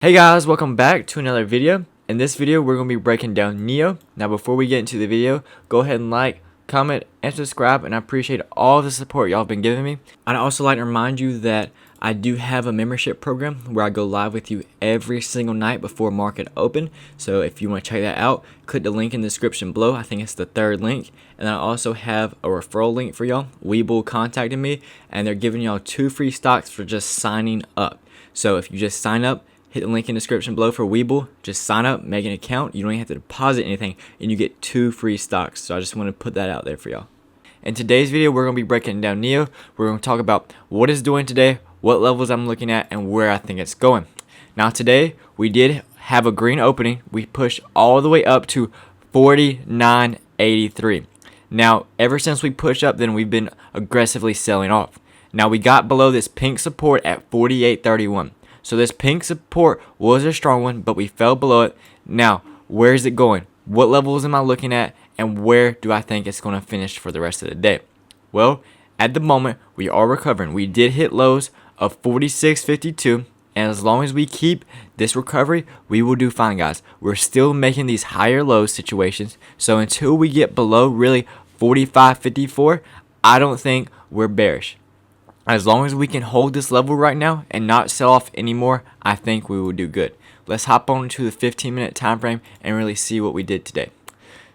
Hey guys, welcome back to another video. In this video, we're going to be breaking down NIO. Now, before we get into the video, go ahead and like, comment, and subscribe, and I appreciate all the support y'all have been giving me. I'd also like to remind you that I do have a membership program where I go live with you every single night before market open. So if you want to check that out, click the link in the description below. I think it's the third link. And I also have a referral link for y'all. Webull contacted me, and they're giving y'all 2 free stocks for just signing up. So if you just sign up, hit the link in the description below for Webull. Just sign up, make an account. You don't even have to deposit anything, and you get 2 free stocks. So I just want to put that out there for y'all. In today's video, we're going to be breaking down NIO. We're going to talk about what it's doing today, what levels I'm looking at, and where I think it's going. Now today, we did have a green opening. We pushed all the way up to 49.83. Now, ever since we pushed up, then we've been aggressively selling off. Now, we got below this pink support at 48.31. So this pink support was a strong one, but we fell below it. Now, where is it going? What levels am I looking at? And where do I think it's going to finish for the rest of the day? Well, at the moment, we are recovering. We did hit lows of 46.52. And as long as we keep this recovery, we will do fine, guys. We're still making these higher lows situations. So until we get below really 45.54, I don't think we're bearish. As long as we can hold this level right now and not sell off anymore, I think we will do good. Let's hop on to the 15-minute time frame and really see what we did today.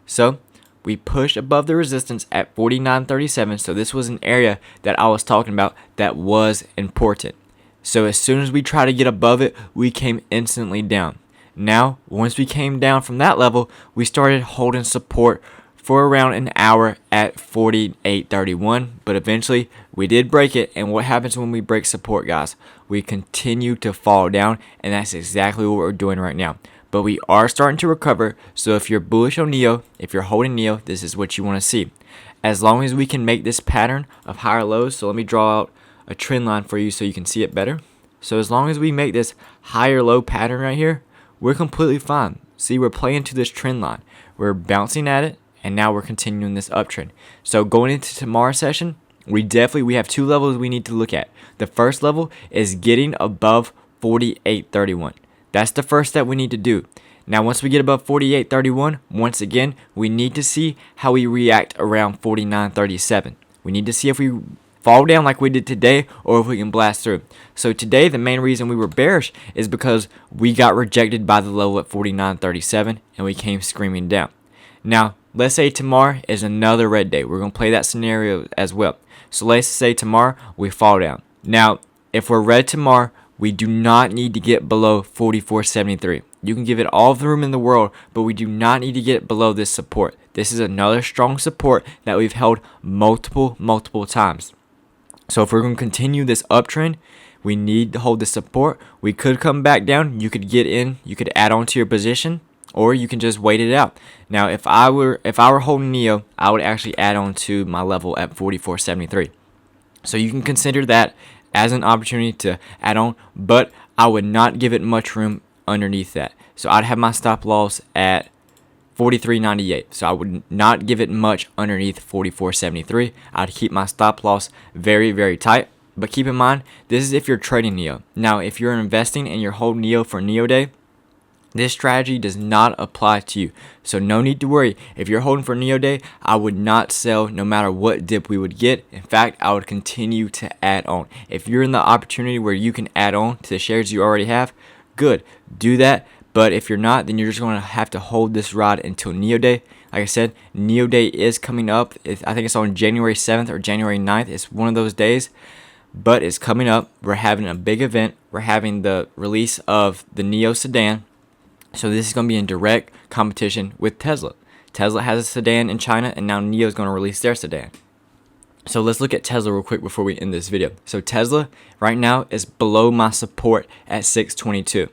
So we pushed above the resistance at 49.37. So this was an area that I was talking about that was important. So as soon as we try to get above it, we came instantly down. Now, once we came down from that level, we started holding support for around an hour at 48.31, but eventually we did break it. And what happens when we break support, guys? We continue to fall down, and that's exactly what we're doing right now. But we are starting to recover. So if you're bullish on NIO, if you're holding NIO, this is what you want to see. As long as we can make this pattern of higher lows, so let me draw out a trend line for you so you can see it better. So as long as we make this higher low pattern right here, we're completely fine. See, we're playing to this trend line. We're bouncing at it, and now we're continuing this uptrend. So going into tomorrow's session, we have 2 levels we need to look at. The first level is getting above 48.31. That's the first step we need to do. Now, once we get above 48.31, once again, we need to see how we react around 49.37. We need to see if we fall down like we did today or if we can blast through. So today, the main reason we were bearish is because we got rejected by the level at 49.37 and we came screaming down. Now, let's say tomorrow is another red day. We're going to play that scenario as well. So let's say tomorrow we fall down. Now, if we're red tomorrow, we do not need to get below 44.73. You can give it all the room in the world, but we do not need to get below this support. This is another strong support that we've held multiple times. So if we're going to continue this uptrend, we need to hold the support. We could come back down. You could get in. You could add on to your position, or you can just wait it out. Now, if I were holding NIO, I would actually add on to my level at 44.73. So you can consider that as an opportunity to add on, but I would not give it much room underneath that. So I'd have my stop loss at 43.98. So I would not give it much underneath 44.73. I'd keep my stop loss very tight. But keep in mind, this is if you're trading NIO. Now, if you're investing and you're holding NIO for NIO day, this strategy does not apply to you. So no need to worry. If you're holding for NIO day, I would not sell no matter what dip we would get. In fact, I would continue to add on. If you're in the opportunity where you can add on to the shares you already have, good. Do that. But if you're not, then you're just going to have to hold this ride until NIO day. Like I said, NIO day is coming up. I think it's on January 7th or January 9th. It's one of those days. But it's coming up. We're having a big event. We're having the release of the NIO sedan. So this is going to be in direct competition with Tesla. Tesla has a sedan in China, and now NIO is going to release their sedan. So let's look at Tesla real quick before we end this video. So Tesla right now is below my support at 622.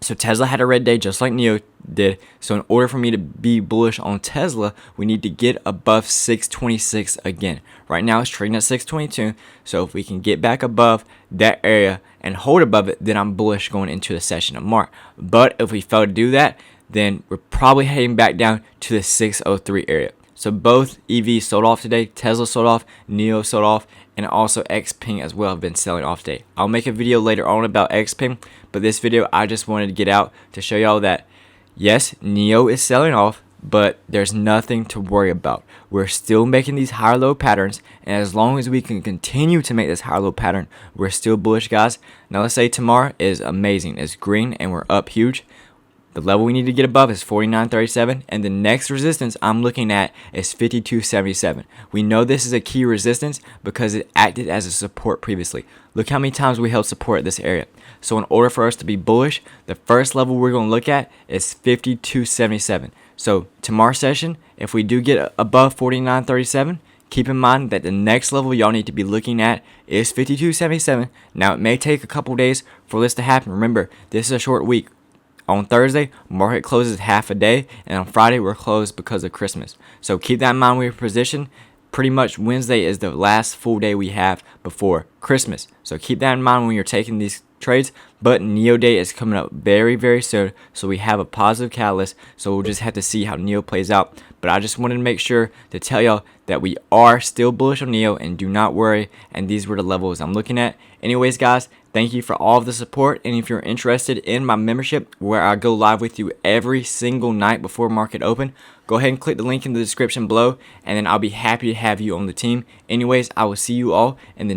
So Tesla had a red day just like NIO did. So in order for me to be bullish on Tesla, we need to get above 626 again. Right now it's trading at 622. So if we can get back above that area and hold above it, then I'm bullish going into the session tomorrow. But if we fail to do that, then we're probably heading back down to the 603 area. So both EVs sold off today. Tesla sold off, NIO sold off, and also Xpeng as well have been selling off today. I'll make a video later on about Xpeng, but this video I just wanted to get out to show y'all that yes, NEO is selling off, but there's nothing to worry about. We're still making these higher low patterns, and as long as we can continue to make this higher low pattern, we're still bullish, guys. Now let's say tomorrow is amazing, it's green and we're up huge. The level we need to get above is 49.37, and the next resistance I'm looking at is 52.77. We know this is a key resistance because it acted as a support previously. Look how many times we held support at this area. So in order for us to be bullish, the first level we're going to look at is 52.77. So tomorrow's session, if we do get above 49.37, keep in mind that the next level y'all need to be looking at is 52.77. Now it may take a couple days for this to happen. Remember, this is a short week. On Thursday, market closes half a day, and on Friday, we're closed because of Christmas. So keep that in mind when you're positioned. Pretty much Wednesday is the last full day we have before Christmas. So keep that in mind when you're taking these trades. But NEO Day is coming up very, very soon, so we have a positive catalyst. So we'll just have to see how NEO plays out. But I just wanted to make sure to tell y'all that we are still bullish on NEO, and do not worry. And these were the levels I'm looking at. Anyways, guys, thank you for all of the support. And if you're interested in my membership, where I go live with you every single night before market open, go ahead and click the link in the description below, and then I'll be happy to have you on the team. Anyways, I will see you all in the